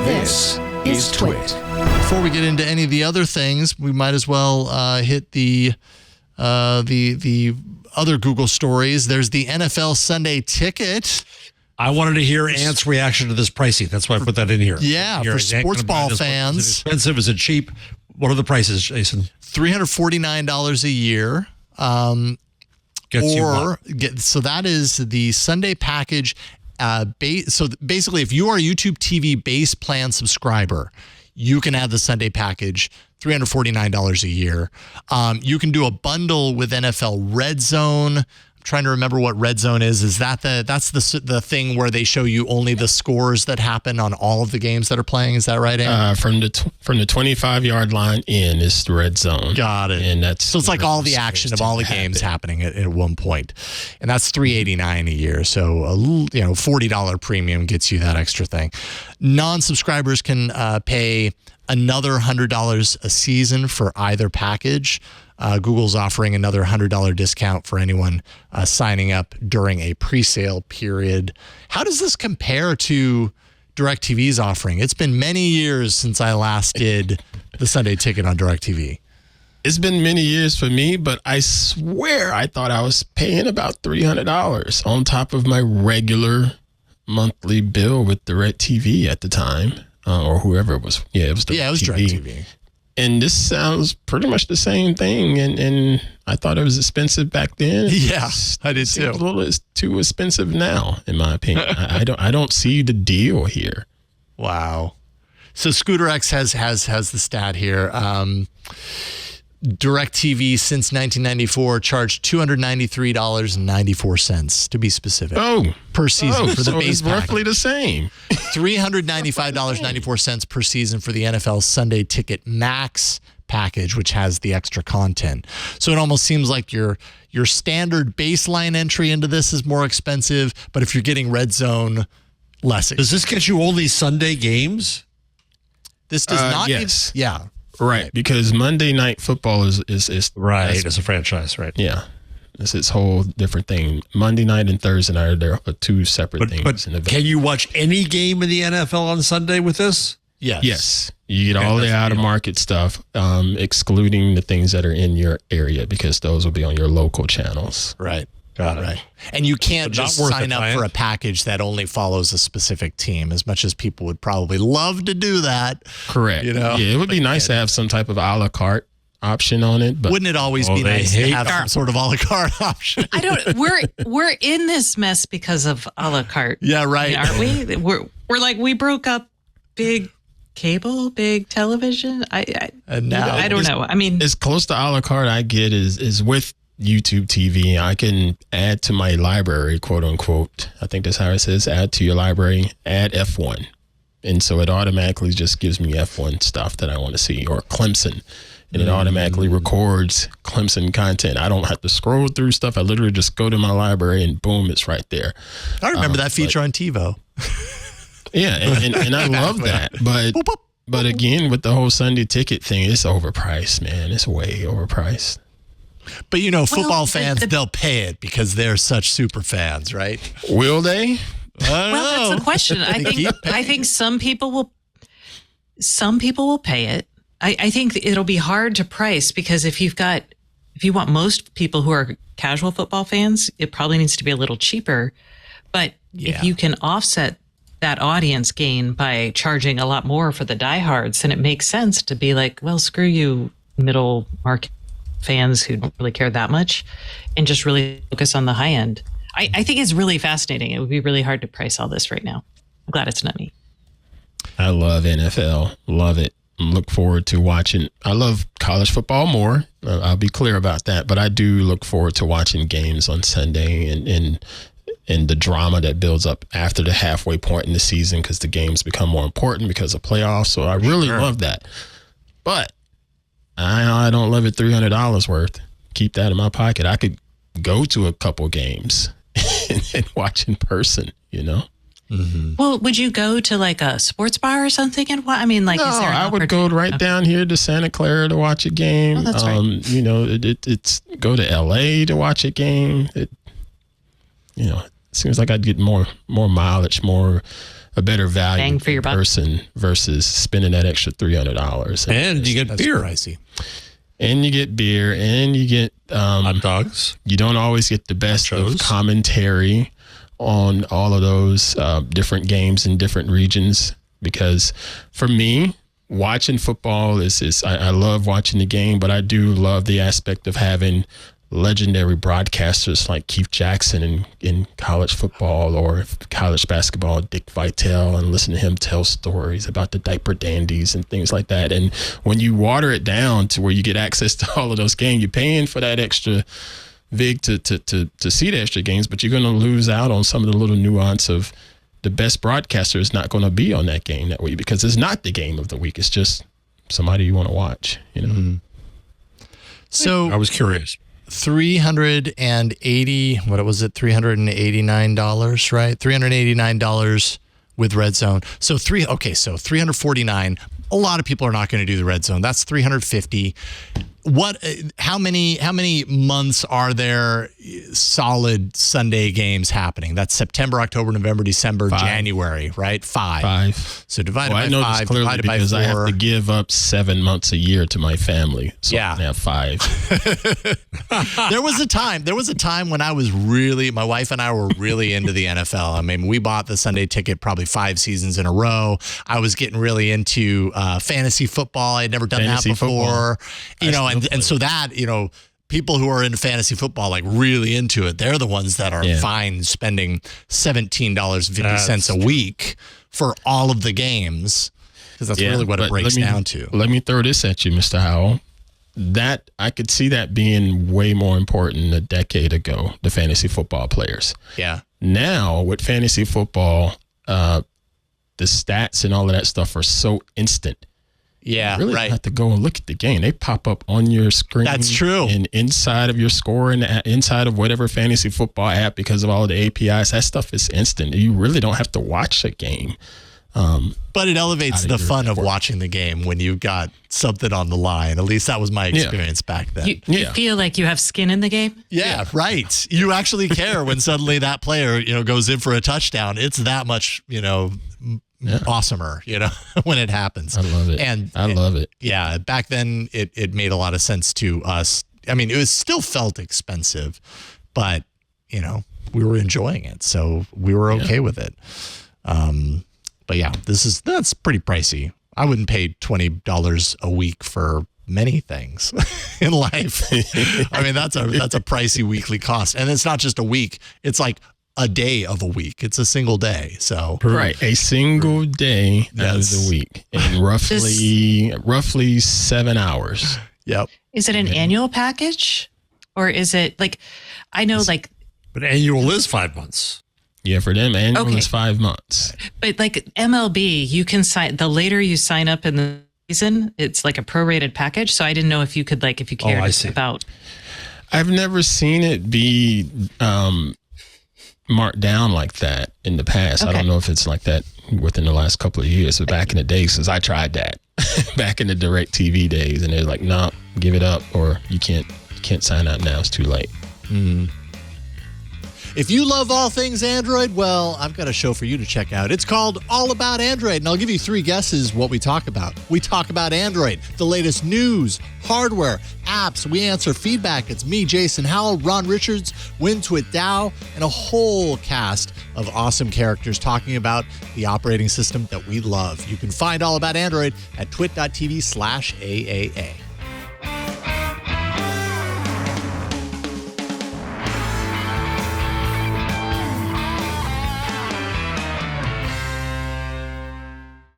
This is TWiT. Before we get into any of the other things, we might as well hit the other Google stories. There's the NFL Sunday Ticket. I wanted to hear Ant's reaction to this pricing. That's why I put that in here. Yeah, for sports ball fans. Is it expensive? Is it cheap? What are the prices, Jason? $349 a year. So that is the Sunday package. So basically, if you are a YouTube TV base plan subscriber, you can add the Sunday package, $349 a year. You can do a bundle with NFL Red Zone. I'm trying to remember what Red Zone is. Is that that's the thing where they show you only the scores that happen on all of the games that are playing? Is that right, Andy? From the 25-yard line in is the Red Zone. Got it. And that's so it's like all the action of all the games happening at one point, and that's $389 a year. So a $40 premium gets you that extra thing. Non-subscribers can pay another $100 a season for either package. Google's offering another $100 discount for anyone signing up during a pre-sale period. How does this compare to DirecTV's offering? It's been many years since I last did the Sunday Ticket on DirecTV. It's been many years for me, but I swear I thought I was paying about $300 on top of my regular monthly bill with DirecTV at the time, or whoever it was. Yeah, it was DirecTV. And this sounds pretty much the same thing. And I thought it was expensive back then. Yeah, I did too. It's a little too expensive now, in my opinion. I don't see the deal here. Wow. So Scooter X has the stat here. DirecTV since 1994 charged $293.94 to be specific. Per season for the base package. Roughly the same. $395.94 per season for the NFL Sunday Ticket Max package, which has the extra content. So it almost seems like your standard baseline entry into this is more expensive, but if you're getting Red Zone, less expensive. Does this get you only Sunday games? This does not. Yes. Yeah. Right, because Monday Night Football is right. It's a franchise, right? Yeah, it's its whole different thing. Monday night and Thursday night are two separate things. But can you watch any game in the NFL on Sunday with this? Yes. You get all the out of market stuff, excluding the things that are in your area, because those will be on your local channels. Right. Got it. Right. And you can't just sign up for a package that only follows a specific team, as much as people would probably love to do that. Correct. Yeah, it would be nice to have some type of a la carte option on it. But wouldn't it always be nice to have some sort of a la carte option? We're in this mess because of a la carte. Yeah, right. Aren't we? We're like, we broke up big cable, big television. I don't know. I mean, as close to a la carte I get is with YouTube TV. I can add to my library, quote unquote. I think that's how it says, add to your library, add F1. And so it automatically just gives me F1 stuff that I want to see, or Clemson. And it automatically records Clemson content. I don't have to scroll through stuff. I literally just go to my library and boom, it's right there. I remember that feature on TiVo. Yeah, and I love that. But again, with the whole Sunday Ticket thing, it's overpriced, man. It's way overpriced. But football fans, they'll pay it because they're such super fans, right? Will they? That's the question. I think some people will pay it. I think it'll be hard to price, because if you want most people who are casual football fans, it probably needs to be a little cheaper. But if you can offset that audience gain by charging a lot more for the diehards, then it makes sense to be like, well, screw you, middle market fans who don't really care that much, and just really focus on the high end. I think it's really fascinating. It would be really hard to price all this right now. I'm glad it's not me. I love NFL. Love it. Look forward to watching. I love college football more. I'll be clear about that. But I do look forward to watching games on Sunday and the drama that builds up after the halfway point in the season, because the games become more important because of playoffs. So I really love that. But I don't love it $300 worth. Keep that in my pocket. I could go to a couple games and watch in person, Mm-hmm. Well, would you go to like a sports bar or something? And what? I mean, like, no, is there an I would go right down here to Santa Clara to watch a game. Oh, that's right. It's go to LA to watch a game. It seems like I'd get more mileage, more a better value Bang for your buck. person versus spending that extra $300. And you get That's beer. pricey. And you get beer, and you get Hot dogs. you don't always get the best Nachos. of commentary on all of those different games in different regions. Because for me, watching football is I love watching the game, but I do love the aspect of having legendary broadcasters like Keith Jackson in college football or college basketball, Dick Vitale, and listen to him tell stories about the diaper dandies and things like that. And when you water it down to where you get access to all of those games, you're paying for that extra vig to see the extra games, but you're going to lose out on some of the little nuance of the best broadcaster is not going to be on that game that week because it's not the game of the week. It's just somebody you want to watch, you know? Mm-hmm. So I was curious. $389, right? $389 with Red Zone. So $349. A lot of people are not going to do the Red Zone. That's $350. How many months are there solid Sunday games happening? That's September, October, November, December, 5. January, right? 5. So divided by 5, divided by 4. Because I have to give up 7 months a year to my family. So Yeah. I can have 5. There was a time when my wife and I were really into the NFL. I mean, we bought the Sunday ticket probably 5 seasons in a row. I was getting really into fantasy football. I had never done that before. And so that, people who are into fantasy football, like really into it, they're the ones that are fine spending $17.50 a week for all of the games. Because that's really what it breaks down to. Let me throw this at you, Mr. Howell. That I could see that being way more important a decade ago, the fantasy football players. Yeah. Now with fantasy football, the stats and all of that stuff are so instant. Yeah, You really right. don't have to go and look at the game. They pop up on your screen. That's true. And inside of your score and inside of whatever fantasy football app, because of all of the APIs, that stuff is instant. You really don't have to watch a game. But it elevates the fun of watching the game when you've got something on the line. At least that was my experience back then. You feel like you have skin in the game? Yeah, right. You actually care when suddenly that player, goes in for a touchdown. It's that much, awesomer, when it happens. I love it. I love it. Yeah, back then it made a lot of sense to us. I mean, it was still felt expensive, but we were enjoying it, so we were okay with it. But yeah, that's pretty pricey. I wouldn't pay $20 a week for many things in life. I mean, that's a pricey weekly cost, and it's not just a week. It's like a day of a week. It's a single day. So Right, a single day out of the week, and roughly 7 hours. Yep. Is it an annual package, or is it But annual is 5 months. Yeah, for them, annual is 5 months. But like MLB, you can sign, the later you sign up in the season, it's like a prorated package. So I didn't know if you could, if you cared about. I've never seen it be marked down like that in the past. I don't know if it's like that within the last couple of years, but back in the day, since I tried that back in the direct TV days, and they're like, no, give it up, or you can't sign up now. It's too late. Mm. If you love all things Android, well, I've got a show for you to check out. It's called All About Android, and I'll give you 3 guesses what we talk about. We talk about Android, the latest news, hardware, apps. We answer feedback. It's me, Jason Howell, Ron Richards, TWiT Dow, and a whole cast of awesome characters talking about the operating system that we love. You can find All About Android at twit.tv/AAA.